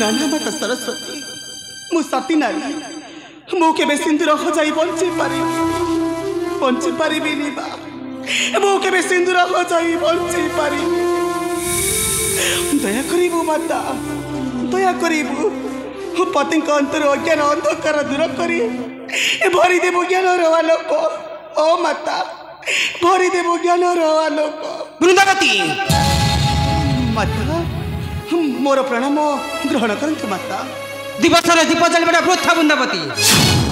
नाना माता सरस्वती मु सती नारी मु के सिंदूर हजाई बंची पारि बा मु के सिंदूर हजाई बंची पारि दया करिबु माता दया करिबु पति अंतर अज्ञान अंधकार दूर करी भरी देव ज्ञान आलोक ओ माता भरी देव ज्ञान आलोक वृंदावती माता मोर प्रणाम ग्रहण करंतु माता दिवस दीप जलवा वृथा वृंदावती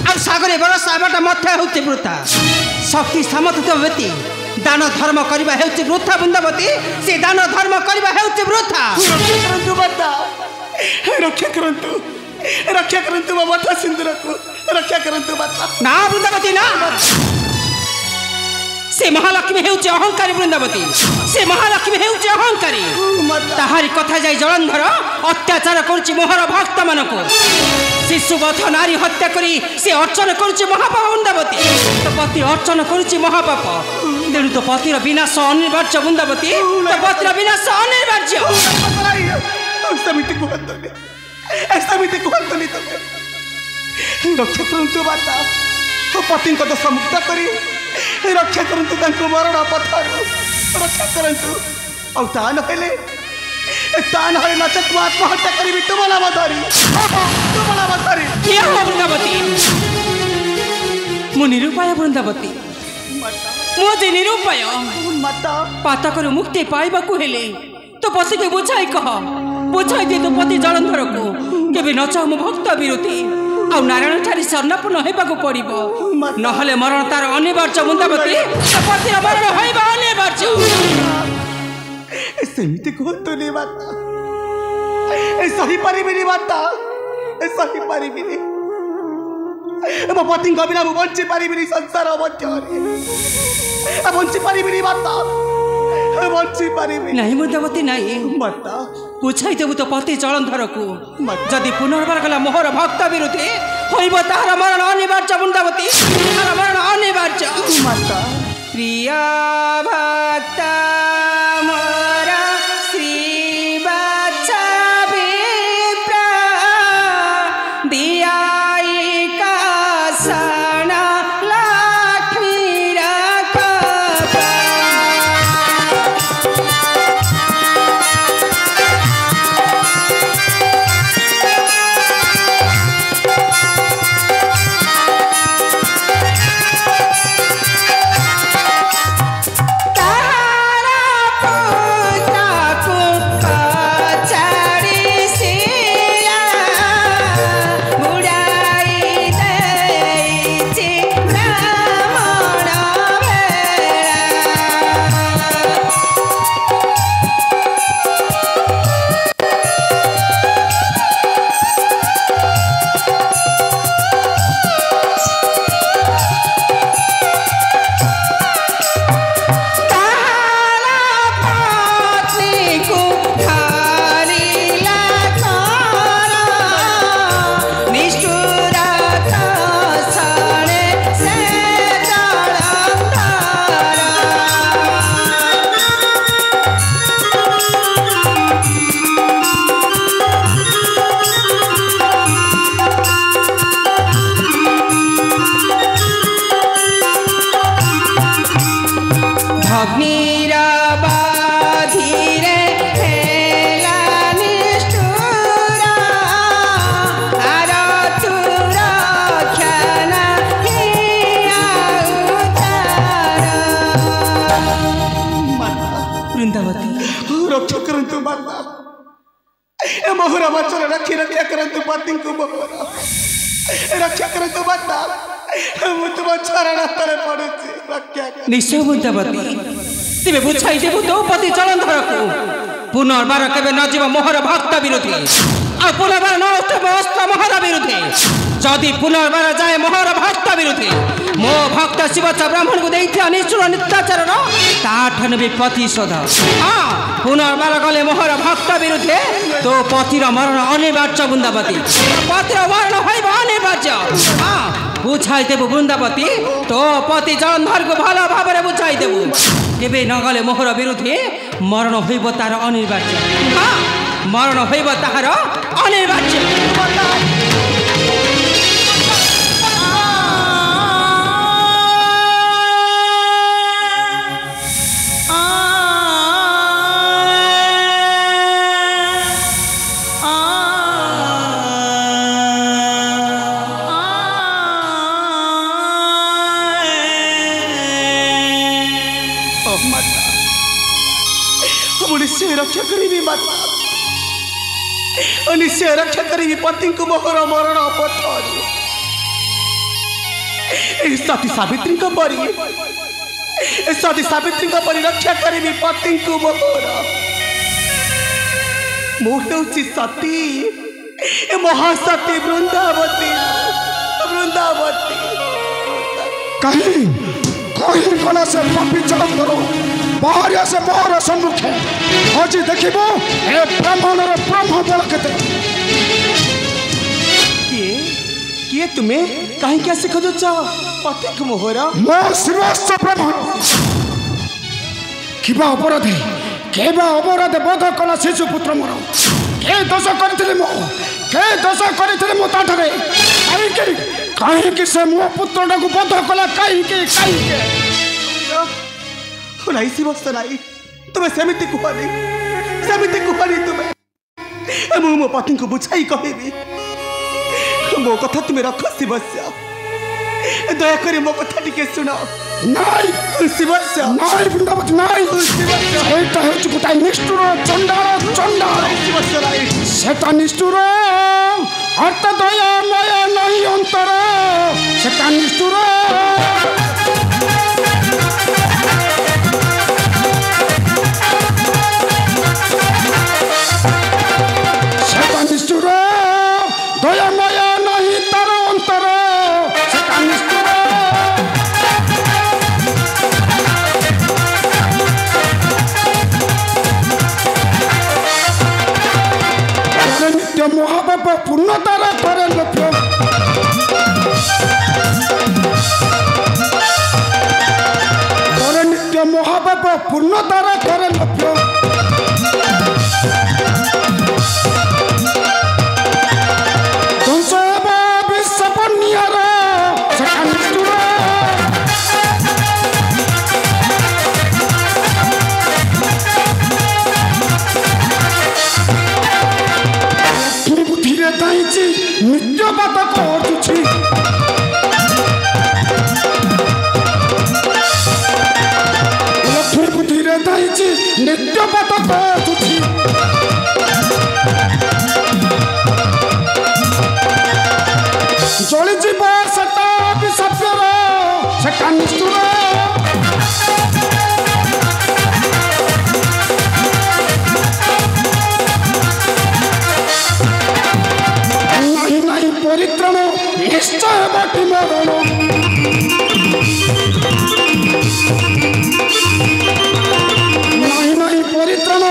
आ सागर बरस आवाटा मध्य होती वृथा शक्ति सामर्थ्य व्यक्ति दान धर्म करवा हेउछि वृथा वृंदावती से दान धर्म करवा हेउछि वृथा रक्षा करंतु माता सिंदूर को रक्षा करंतु माता ना वृंदावती ना से महालक्ष्मी हेउछि अहंकारी वृंदावती से महालक्ष्मी हेउछि अहंकारी ताहारी कथा जाई जलंधर अत्याचार करुछि मोहर भक्त मानको शिशुवध नारी हत्या करी से अर्चन करुछि महापाप वृंदावती तो पति अर्चन करुछि महापाप तेणु तो पतिर विनाश अनिवार्य वृंदावती तो पतिर विनाश अनिवार्य समिति कहतनी तमे रक्षा करंतु माता पति को दोष मुक्त करी रक्षा करंतु तांको मरण पथर रक्षा करंतु औ ता नहेले नचत आत्महत्या करी तुम नाम धरी क्या हो वृंदावती मु निरूपाय वृंदावती मुझे निरूपाय माता पातकर मुक्ति पाइबा को हेले तो पति के बुझाई कह बुझाई दे तो पति जलंधर को केबे न चाह मो भक्त विरोधी आ नारायण ठारी शरणापन्न होइबाको पड़िबो नहले मरण तार अनिवार्य वृंदावती तो पतिर मरण होइबा अनिवार्य सेमिति कहतनी माता सही पारिबिनी माता सही पारिबिनी मो पति बिना मु बंची पारिबिनी संसार मध्य बंची पारिबिनी माता बंची पारिबी नहीं वृंदावती नहीं माता पूछाई देबु तो पति जलंधर को जदि पुनर्बार गला मोहर भक्त विरोधी होइबो तार मरण अनिवार्य वृंदावती तार मरण अनिवार्य माता प्रिय भक्त मोरा श्री बच्चा विप्र दियाई का सना लक्ष्मी रखा रक्षा करंतु माता मोहरा वचन रक्षा करंतु पति को रक्षा करंतु माता मु तुम चरण तले पड़ुछि रक्षा निश्चय वृंदावती तेरे बुझाई देबु तो पति जलंधर को पुनर्बार केबे न जीव मोहर भक्त विरोधी आ पुनर्बार न उठब मोहर विरोधी जदि पुनर्बार जाए मोहर भक्त विरोधी मो भक्त शिवचा ब्राह्मण को देइथिया निष्ठुर नित्याचार ताठन भी प्रतिशोध हाँ पुनर्बार गले मोहर भक्त विरोधी तो पतिर मरण अनिवार्य वृंदावती पतिर मरण होइब अनिवार्य हाँ बुझाई देबु वृंदावती तो पति जलंधर को भल भाव बुझाई देबु केबे न गले मोहर विरोधी मरण होइब तार अनिवार्य हाँ मरण होइब ताहार अनिवार्य। निश्चय रक्षा करी माता, निश्चय रक्षा करी पति को मोहर मरण पथर सती सावित्री परी, सती सावित्री परी रक्षा करी पति को मोहर। मुझे सती महासती वृंदावती वृंदावती कहीं कहीं कला से पापी चलन करो बाहर से मोहर सम्मुखे आज देखिबो ए ब्राह्मणर ब्रह्म बल केते किए तुम्हें कहीं क्या सिख दो चाहो पति को मोहर मो श्रीवास ब्राह्मण किबा अपराधे बोध कला शिशु पुत्र मोर के दोष करथिले मो ताठरे कहीं से मो पुत्रटा को बोध कला कहीं नहीं शिवस्त नहीं तुम्हें सेमिति कुहानी तुम्हें मु मो पति को बुझाई कहबी मो कथा तुम्हें रख शिवस्य दया कर मो कथा टिके सुन नहीं शिवस्य नहीं वृंदावती नहीं शिवस्य एटा हेचु गोटाई निष्ठुर चंडाल शिवस्य नहीं सेटा निष्ठुर अर्थ दया माया नहीं अंतर सेटा निष्ठुर दया माया नहीं तार अंतर नित्य महापाप पूर्णतार करे लक्ष्य नित्य महापाप पूर्णतार करे लक्ष्य नित्य बात करुछि लक्ष्मी बुद्धि रे दाइछि नित्य बात करुछि जलि जीव सेटा विसर्जन सेटा निष्ठुर परित्राण निश्चय बाटी मरण नहीं परित्राण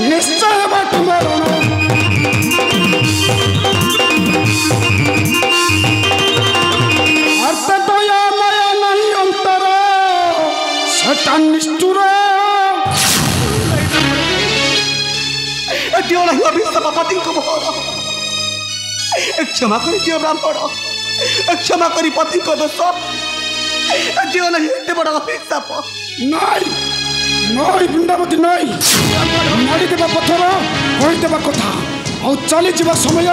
निश्चय बाटी मरण अर्थ दया माया नहीं अंतर सेटा निष्ठुर पति को क्षमा कर दियो ब्राह्मण क्षमा करी पति को दोष दियो नहीं एते बड़ा अभिशाप नहीं वृंदावती नहीं मारी देवा पत्थर कही देवा कथा आ चली जीवा समय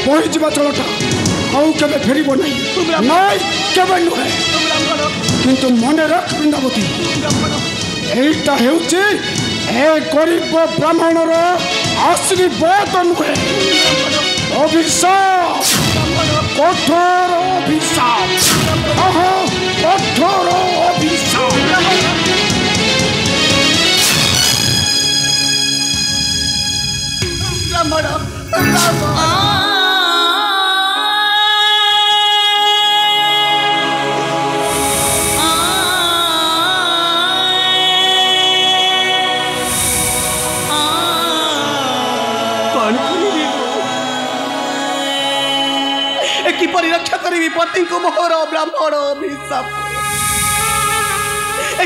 बही जीवा चलटा आउ केबे फेरिबो नहीं केबे नुहे किंतु मन रख वृंदावती एटा हेउची ए गरीब ब्राह्मणर आशीर्वाद नुहे अभिशाप कठोर अभिशाप कठोर अभिशाप किपरि रक्षा करी पति को मोहर ब्राह्मण अभिशाप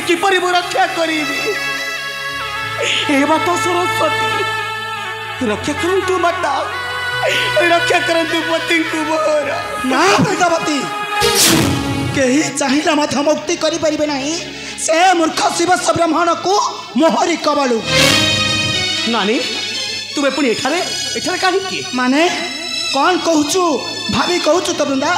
किपरि रक्षा करी हे बात सरस्वती रक्षा करंतु माता रक्षा करंतु पति को मोहर ना वृंदावती कहीं चाहिए मत मुक्ति करि परिबे नहीं से मूर्ख शिव ब्राह्मण को मोहरी कबलु नानी तुमे पुणी एठारे एठारे काहे माने कौन कहूचु भाभी कहूचु तो वृंदा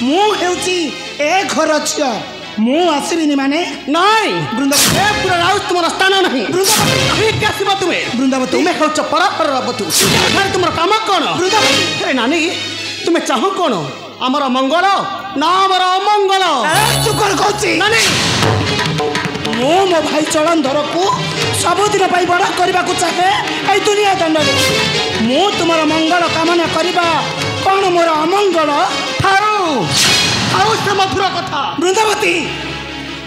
मु हेउची ए घर छिया मु आसीबिनी माने नहीं वृंदावती ए पूरा राउत तुमर स्थान नहीं वृंदावती कहीं के आसीबा तुमे वृंदावती तुमे होच परापर रबतु एठारे तुमर काम कोन वृंदावती अरे नानी तुमे चाहो कोन हमर मंगल ना हमर अमंगल तू कौन कहूची नानी मो मो भाई चलंधर को सबुदिन पाई बड़ा करने को चाहे ए दुनिया दंड मु तुमर मंगल कामना करवा कौन मोर अमंगल आउ से मधुर कथा वृंदावती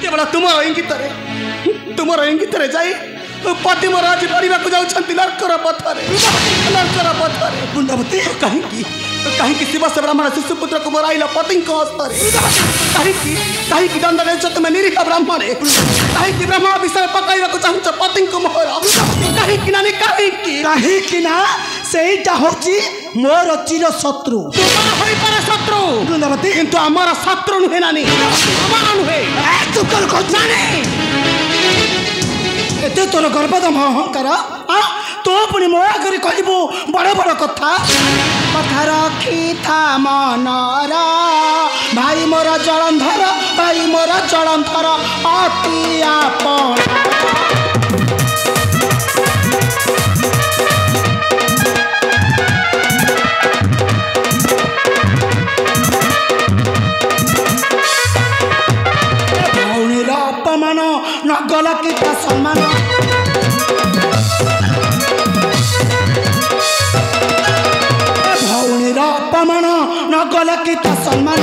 केवल तुमर इंगित जाई पति मोर आज मरिबा को जाउछंती नरकर पथरे वृंदावती कहीं शिव से ब्राह्मण शिशुपुत्र को मराइला पति हस्तरे कहीं दंड देछ तुम निरीह ब्राह्मण कहीं ब्रह्म विषय पकाइबा को चाहछ पति को मोहर कहीं नानी कहीं ना सेटा होची मोर चिर शत्रु तुमर होई पारे शत्रु वृंदावती किंतु हमारा शत्रु नुहे नानी हमारा नुहे तू कल को जाने एते तोर गर्भदम अहंकार तो पुणी मोया करी कहबू बड़ बड़ कथा कथा रखी था मनरा भाई मोरा जलंधर अति आपन भौणीर अपमान नगला कि सम्मान भौणीर अपमान नगला कि सम्मान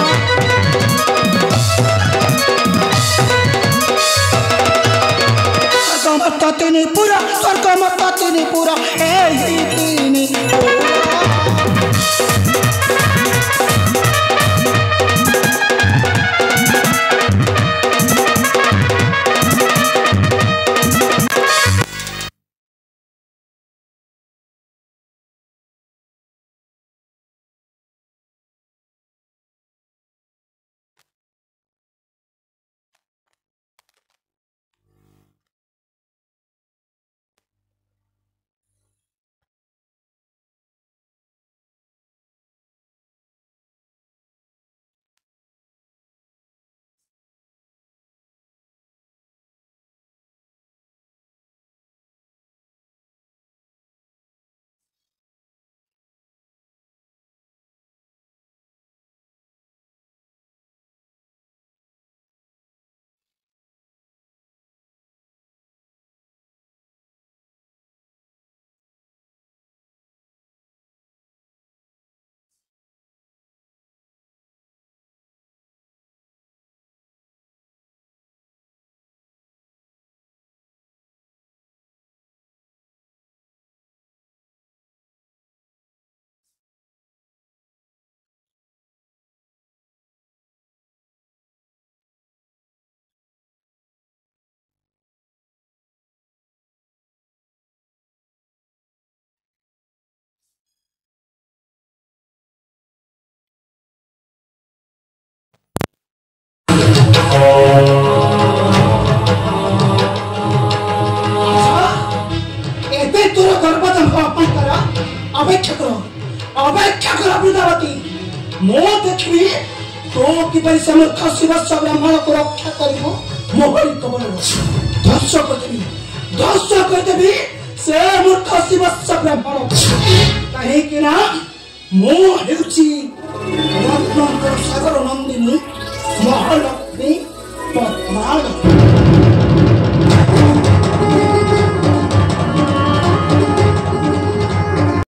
स्वर्गमत तिनी पूरा स्वर्गमत तिनी पूरा एही तिनी अपेक्षा करो वृंदावती मो देखी तो कि से मूर्ख शिव ब्राह्मण को रक्षा कर मोहरी कबल ध्वंस करदेवी से मूर्ख शिव ब्राह्मण कहीं मो हेउची रत्नकर सागर नंदिनी महालक्ष्मी पद्मावती